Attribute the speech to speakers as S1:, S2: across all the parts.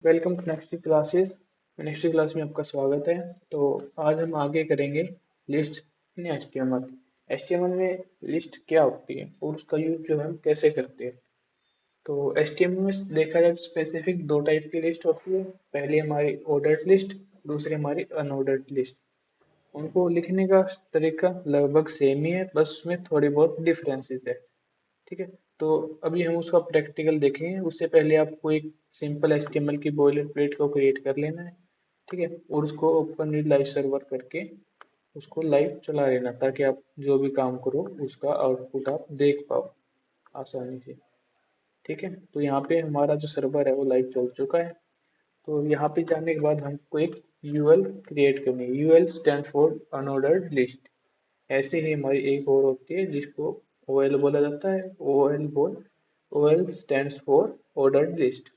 S1: Welcome to next classes. Next class में आपका स्वागत है। तो आज हम आगे करेंगे लिस्ट इन HTML। HTML में लिस्ट क्या होती है और उसका यूज जो है हम कैसे करते हैं। तो HTML में देखा जाए तो स्पेसिफिक दो टाइप की लिस्ट होती है। पहली हमारी ऑर्डर्ड लिस्ट, दूसरी हमारी अनऑर्डर्ड लिस्ट। उनको लिखने का तरीका लगभग सेम ही है, बस उसमें थोड़ी बहुत डिफरेंसेस है। ठीक है। तो अभी हम उसका प्रैक्टिकल देखेंगे। उससे पहले आपको एक सिंपल HTML की बॉयलर प्लेट को क्रिएट कर लेना है। ठीक है। और उसको ओपन विद लाइव सर्वर करके उसको लाइव चला लेना, ताकि आप जो भी काम करो उसका आउटपुट आप देख पाओ आसानी से। ठीक है। तो यहाँ पे हमारा जो सर्वर है वो लाइव चल चुका है। तो यहाँ पे जाने के बाद हमको एक UL क्रिएट करनी है। UL stand for unordered list. ऐसे ही हमारी एक और होती है जिसको OL बोला जाता है। OL stands for ordered list.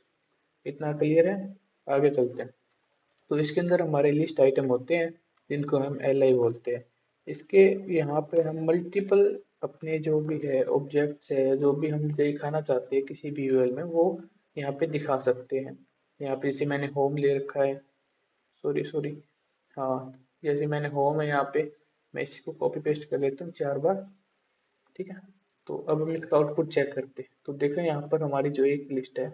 S1: इतना क्लियर है। आगे चलते हैं। तो इसके अंदर हमारे लिस्ट आइटम होते हैं जिनको हम LI बोलते हैं। इसके यहाँ पे हम मल्टीपल अपने जो भी है ऑब्जेक्ट्स है, जो भी हम दिखाना चाहते हैं किसी भी UL में, वो यहाँ पे दिखा सकते हैं। यहाँ पे जैसे मैंने होम ले रखा है, सॉरी सॉरी, हाँ, जैसे मैंने होम है यहाँ पे, मैं इसी को कॉपी पेस्ट कर लेता हूँ 4 बार। ठीक है। तो अब हम इसका आउटपुट चेक करते हैं। तो देखो यहाँ पर हमारी जो एक लिस्ट है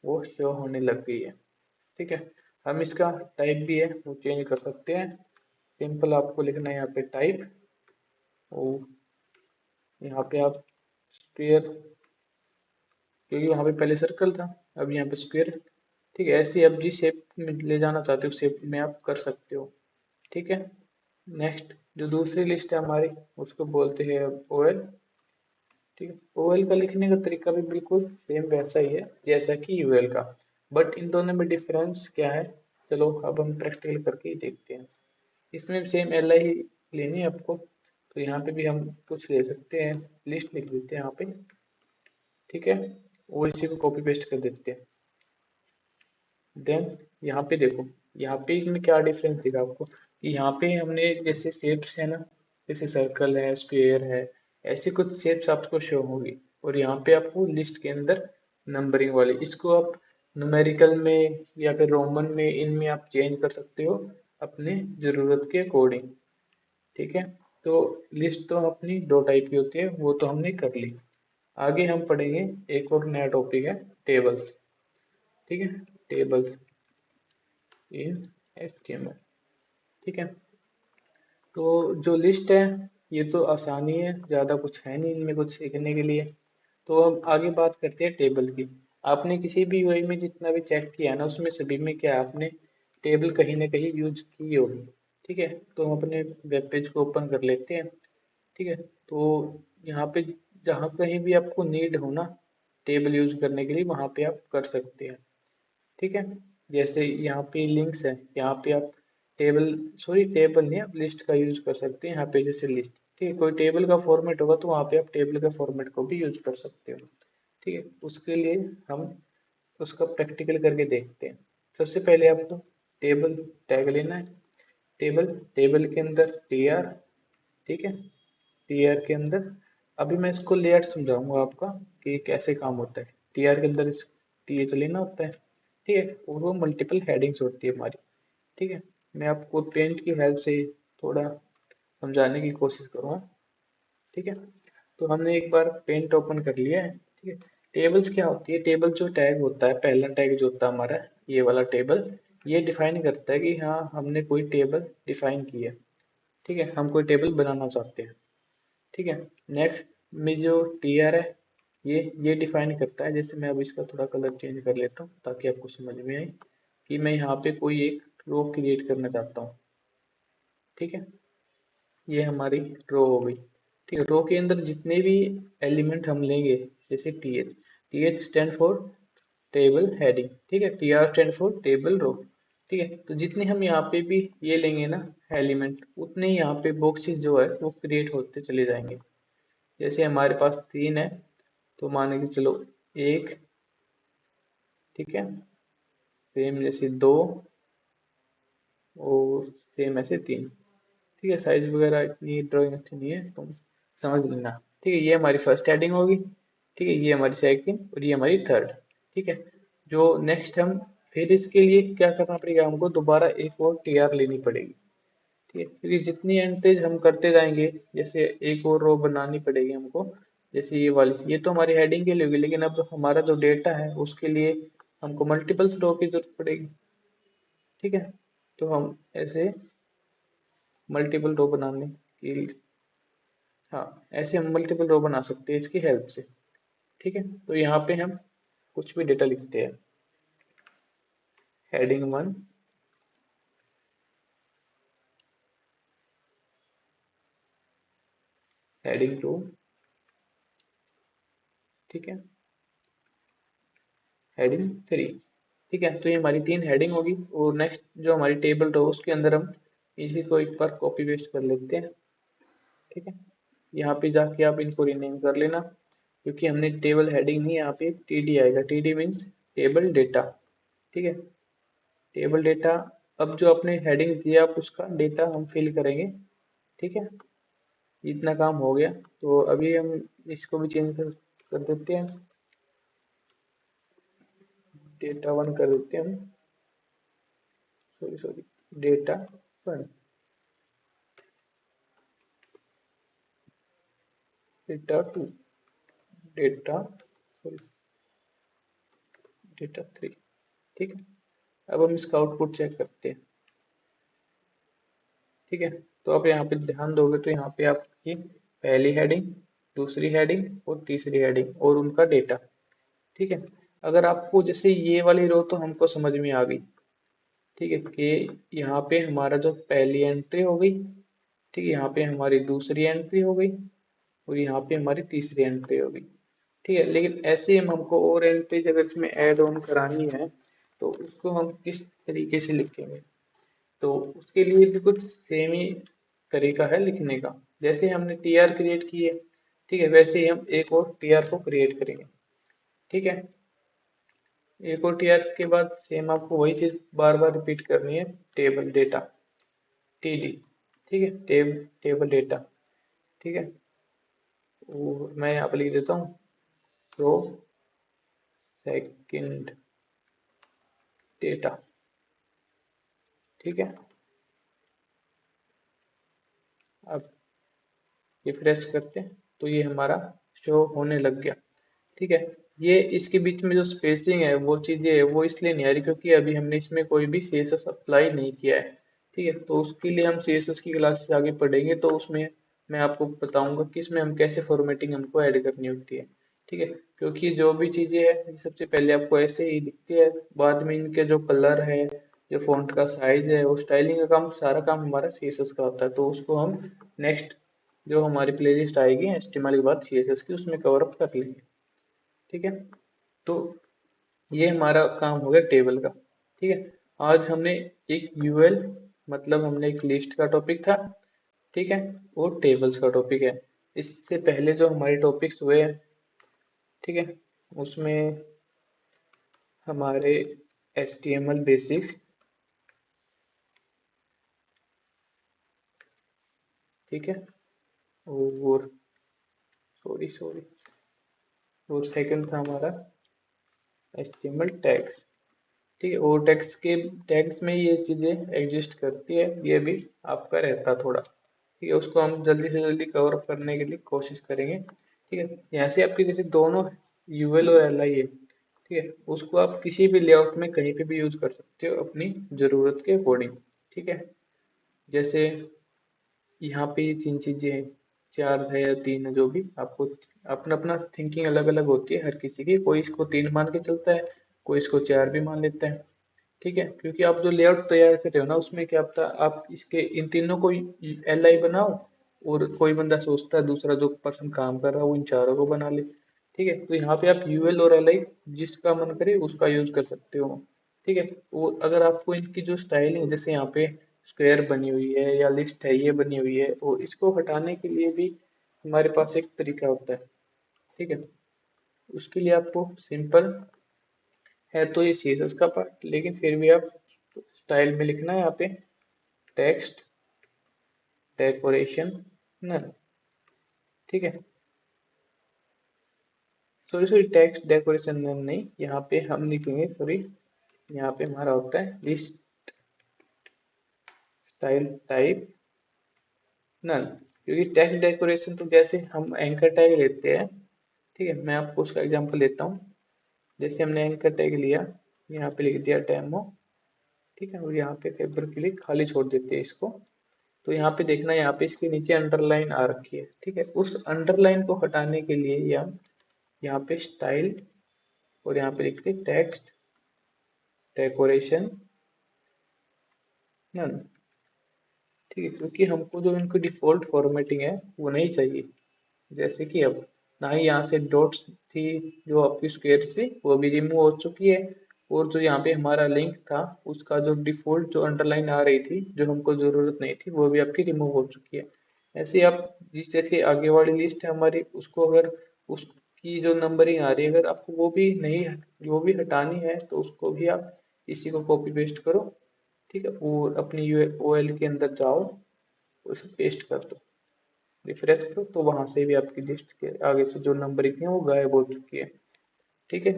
S1: वो शो होने लग गई है। ठीक है। हम इसका टाइप भी है वो चेंज कर सकते हैं। सिंपल आपको लिखना है यहाँ पे टाइप, और यहाँ पे आप स्क्वेयर, क्योंकि वहाँ पे पहले सर्कल था, अब यहाँ पे स्क्वेयर। ठीक है। ऐसे आप जिस शेप में ले जाना चाहते हो शेप में आप कर सकते हो। ठीक है। नेक्स्ट जो दूसरी लिस्ट है हमारी, उसको बोलते हैं OL। ठीक है। OL का लिखने का तरीका भी बिल्कुल सेम वैसा ही है जैसा कि UL का, बट इन दोनों में डिफरेंस क्या है, चलो अब हम प्रैक्टिकल करके ही देखते हैं। इसमें भी सेम LI ही लेनी है आपको। तो यहाँ पे भी हम कुछ ले सकते हैं, लिस्ट लिख देते हैं यहाँ पे। ठीक है। और इसी को कॉपी पेस्ट कर देते हैं। देन यहाँ पे देखो, यहाँ पे इसमें क्या डिफरेंस दिखा आपको कि यहाँ पे हमने जैसे शेप्स है ना, जैसे सर्कल है, स्क्वेयर है, ऐसी कुछ शेप्स आपको शो होगी। और यहाँ पे आपको लिस्ट के अंदर नंबरिंग वाली, इसको आप न्यूमेरिकल में या फिर रोमन में, इनमें आप चेंज कर सकते हो अपने ज़रूरत के अकॉर्डिंग। ठीक है। तो लिस्ट तो अपनी दो टाइप की होती है, वो तो हमने कर ली। आगे हम पढ़ेंगे एक और नया टॉपिक है, टेबल्स। ठीक है। टेबल्स इन HTML। ठीक है। तो जो लिस्ट है ये तो आसानी है, ज़्यादा कुछ है नहीं इनमें कुछ सीखने के लिए। तो अब आगे बात करते हैं टेबल की। आपने किसी भी वे में जितना भी चेक किया ना, उसमें सभी में क्या आपने टेबल कहीं ना कहीं यूज की होगी। ठीक है। तो हम अपने वेब पेज को ओपन कर लेते हैं। ठीक है। तो यहाँ पे जहाँ कहीं भी आपको नीड हो ना टेबल यूज करने के लिए, वहाँ पे आप कर सकते हैं। ठीक है। जैसे यहाँ पे लिंक्स है, यहाँ पे आप टेबल, सॉरी टेबल नहीं, आप लिस्ट का यूज कर सकते हैं यहाँ पे, जैसे लिस्ट। ठीक है। कोई टेबल का फॉर्मेट होगा तो वहाँ पे आप टेबल का फॉर्मेट को भी यूज कर सकते हो। ठीक है। उसके लिए हम उसका प्रैक्टिकल करके देखते हैं। सबसे पहले आपको टेबल टैग लेना है। टेबल, टेबल के अंदर TR। ठीक है। TR के अंदर अभी मैं इसको लेआउट समझाऊंगा आपका कि कैसे काम होता है। TR के अंदर इस TH लेना होता है। ठीक है। और वो मल्टीपल हेडिंग्स होती है हमारी। ठीक है। मैं आपको पेंट की हेल्प से थोड़ा समझाने की कोशिश करूँगा। ठीक है। तो हमने एक बार पेंट ओपन कर लिया है। ठीक है। टेबल्स क्या होती है, टेबल जो टैग होता है, पहला टैग जो होता है हमारा, ये वाला टेबल, ये डिफाइन करता है कि हाँ हमने कोई टेबल डिफाइन की है। ठीक है। हम कोई टेबल बनाना चाहते हैं। ठीक है। नेक्स्ट में जो TR है, ये डिफाइन करता है, जैसे मैं अब इसका थोड़ा कलर चेंज कर लेता हूँ ताकि आपको समझ में आए कि मैं यहाँ पे कोई एक रो क्रिएट करना चाहता हूँ। ठीक है। ये हमारी रो हो गई। ठीक है। रो के अंदर जितने भी एलिमेंट हम लेंगे, जैसे TH stand for table heading. ठीक है। TR stand for table row. ठीक है। तो जितने हम यहाँ पे भी ये लेंगे ना एलिमेंट, उतने ही यहाँ पे बॉक्सेस जो है वो क्रिएट होते चले जाएंगे। जैसे हमारे पास 3 है, तो मान के चलो 1। ठीक है। सेम जैसे 2, और सेम ऐसे 3। ठीक है। साइज वगैरह इतनी ड्राइंग अच्छी नहीं है, तुम समझ लेना। ठीक है। ये हमारी फर्स्ट हेडिंग होगी। ठीक है। ये हमारी सेकंड और ये हमारी थर्ड। ठीक है। जो नेक्स्ट हम फिर इसके लिए क्या करना पड़ेगा, हमको दोबारा एक और टीआर लेनी पड़ेगी। ठीक है, फिर ये जितनी एंट्रीज हम करते जाएंगे, जैसे एक और रो बनानी पड़ेगी हमको, जैसे ये वाली, ये तो हमारी हेडिंग के लिए होगी, लेकिन अब हमारा जो डेटा है उसके लिए हमको मल्टीपल्स रो की जरूरत पड़ेगी। ठीक है, तो हम ऐसे मल्टीपल रो बनाने के लिए, हाँ, ऐसे हम मल्टीपल रो बना सकते हैं इसकी हेल्प से। ठीक है, तो यहाँ पे हम कुछ भी डेटा लिखते हैं, हेडिंग 1, हेडिंग 2, ठीक है, हेडिंग 3। ठीक है, तो ये हमारी 3 हेडिंग होगी, और नेक्स्ट जो हमारी टेबल रो उसके अंदर हम इसी को एक बार कॉपी पेस्ट कर लेते हैं। ठीक है, यहाँ पे जाके आप इनको रीनेम कर लेना, क्योंकि हमने टेबल हेडिंग नहीं, यहाँ पे टीडी आएगा, टीडी मीन्स टेबल डेटा। ठीक है, टेबल डेटा, अब जो अपने हेडिंग दिया आप उसका डेटा हम फिल करेंगे। ठीक है, इतना काम हो गया, तो अभी हम इसको भी चेंज कर देते हैं, डेटा 1 कर देते हैं हम, sorry sorry, data 1, data 2, data sorry, data 3। ठीक है, अब हम इसका आउटपुट चेक करते हैं। ठीक है, तो आप यहाँ पे ध्यान दोगे तो यहाँ पे आपकी पहली हेडिंग, दूसरी हेडिंग और तीसरी हेडिंग और उनका डेटा। ठीक है, अगर आपको जैसे ये वाली रो तो हमको समझ में आ गई। ठीक है, कि यहाँ पे हमारा जो पहली एंट्री हो गई, ठीक है, यहाँ पे हमारी दूसरी एंट्री हो गई, और यहाँ पे हमारी तीसरी एंट्री हो गई। ठीक है, लेकिन ऐसे हम हमको और एंट्रीज अगर इसमें ऐड ऑन करानी है, तो उसको हम किस तरीके से लिखेंगे, तो उसके लिए भी कुछ सेम ही तरीका है लिखने का। जैसे हमने टीआर क्रिएट की है, ठीक है, वैसे ही हम एक और टीआर को क्रिएट करेंगे। ठीक है, एक और टीआर के बाद सेम आपको वही चीज बार बार रिपीट करनी है, टेबल डेटा, टीडी। ठीक है, टेबल डेटा। ठीक है, और मैं यहाँ पर लिख देता हूँ रो सेकंड डेटा। ठीक है, अब रिफ्रेश करते हैं तो ये हमारा शो होने लग गया। ठीक है, ये इसके बीच में जो स्पेसिंग है वो चीज़ें है वो इसलिए नहीं आ रही क्योंकि अभी हमने इसमें कोई भी सीएसएस अप्लाई नहीं किया है। ठीक है, तो उसके लिए हम सीएसएस की क्लासेस आगे पढ़ेंगे, तो उसमें मैं आपको बताऊंगा कि इसमें हम कैसे फॉर्मेटिंग हमको ऐड करनी होती है। ठीक है, क्योंकि जो भी चीज़ें हैं ये सबसे पहले आपको ऐसे ही दिखती है, बाद में इनके जो कलर है, जो फॉन्ट का साइज है, वो स्टाइलिंग का काम, सारा काम हमारा सीएसएस का होता है, तो उसको हम नेक्स्ट जो हमारी प्लेलिस्ट आएगी एचटीएमएल के बाद सीएसएस की, उसमें कवर अप कर लेंगे। ठीक है, तो ये हमारा काम हो गया टेबल का। ठीक है, आज हमने एक यूएल, मतलब हमने एक लिस्ट का टॉपिक था, ठीक है, और टेबल्स का टॉपिक है। इससे पहले जो हमारे टॉपिक्स हुए हैं, ठीक है, उसमें हमारे HTML बेसिक्स, ठीक है, और सॉरी सॉरी, और सेकंड था हमारा HTML टैग्स। ठीक है, और टैग्स के, टैग्स में ये चीज़ें एग्जिस्ट करती है, ये भी आपका रहता थोड़ा। ठीक है, उसको हम जल्दी से जल्दी कवर अप करने के लिए कोशिश करेंगे। ठीक है, यहाँ से आपके जैसे दोनों यूएल और एल आई है, ठीक है, उसको आप किसी भी लेआउट में कहीं पे भी यूज कर सकते हो अपनी ज़रूरत के अकॉर्डिंग। ठीक है, जैसे यहाँ पे ये 3 चीज़ें हैं, 4 है या 3 है, जो भी आपको, अपना अपना थिंकिंग अलग अलग होती है हर किसी की, कोई इसको 3 मान के चलता है, कोई इसको 4 भी मान लेता है। ठीक है, क्योंकि आप जो लेआउट तैयार कर रहे हो ना, उसमें क्या पता आप इसके इन तीनों को एल आई बनाओ, और कोई बंदा सोचता है, दूसरा जो पर्सन काम कर रहा है वो इन चारों को बना ले। ठीक है, तो यहाँ पे आप यूएल और एल आई जिसका मन करे उसका यूज कर सकते हो। ठीक है, वो अगर आपको इनकी जो स्टाइलिंग, जैसे यहाँ पे स्क्वायर बनी हुई है या लिस्ट है ये बनी हुई है, और इसको हटाने के लिए भी हमारे पास एक तरीका होता है। ठीक है, उसके लिए आपको सिंपल है तो ये सीएसएस का पार्ट, लेकिन फिर भी आप स्टाइल में लिखना है यहाँ पे, टेक्स्ट डेकोरेशन नन। ठीक है, sorry sorry, text decoration none नहीं, यहाँ पे हम लिखेंगे, सॉरी, यहाँ पे हमारा होता है लिस्ट स्टाइल टाइप नल, क्योंकि टेक्स्ट डेकोरेशन तो जैसे हम एंकर टैग लेते हैं, ठीक है, मैं आपको उसका एग्जांपल देता हूँ। जैसे हमने एंकर टैग लिया, यहाँ पे लिख दिया डेमो, ठीक है, और यहाँ पे फेवर के लिए खाली छोड़ देते हैं इसको। तो यहाँ पे देखना, यहाँ पे इसके नीचे अंडरलाइन आ रखी है, ठीक है, उस अंडरलाइन को हटाने के लिए या यहाँ पे स्टाइल और यहाँ पे लिखते टेक्स्ट डेकोरेशन नन, ठीक है, क्योंकि हमको जो इनकी डिफॉल्ट फॉर्मेटिंग है वो नहीं चाहिए। जैसे कि अब ना ही यहाँ से डॉट्स थी जो आपकी स्क्वायर से, वो भी रिमूव हो चुकी है, और जो यहाँ पे हमारा लिंक था उसका जो डिफॉल्ट जो अंडरलाइन आ रही थी जो हमको ज़रूरत नहीं थी, वो भी आपकी रिमूव हो चुकी है। ऐसे आप जिस जैसे आगे वाली लिस्ट है हमारी, उसको अगर उसकी जो नंबरिंग आ रही है, अगर आपको वो भी नहीं, वो भी हटानी है, तो उसको भी आप इसी को कॉपी पेस्ट करो, ठीक है, और अपनी OL के अंदर जाओ, उसे पेस्ट कर दो, रिफ्रेश करो, तो वहां से भी आपकी लिस्ट के आगे से जो नंबरिंग है वो गायब हो चुकी है, ठीक है।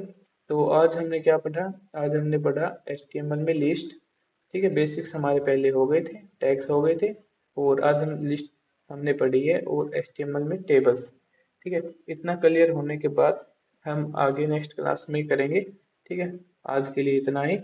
S1: तो आज हमने क्या पढ़ा? आज हमने पढ़ा HTML में लिस्ट, ठीक है, बेसिक्स हमारे पहले हो गए थे, टैग्स हो गए थे, और आज हम लिस्ट हमने पढ़ी है, और HTML में टेबल्स, ठीक है। इतना क्लियर होने के बाद हम आगे नेक्स्ट क्लास में करेंगे, ठीक है। आज के लिए इतना ही।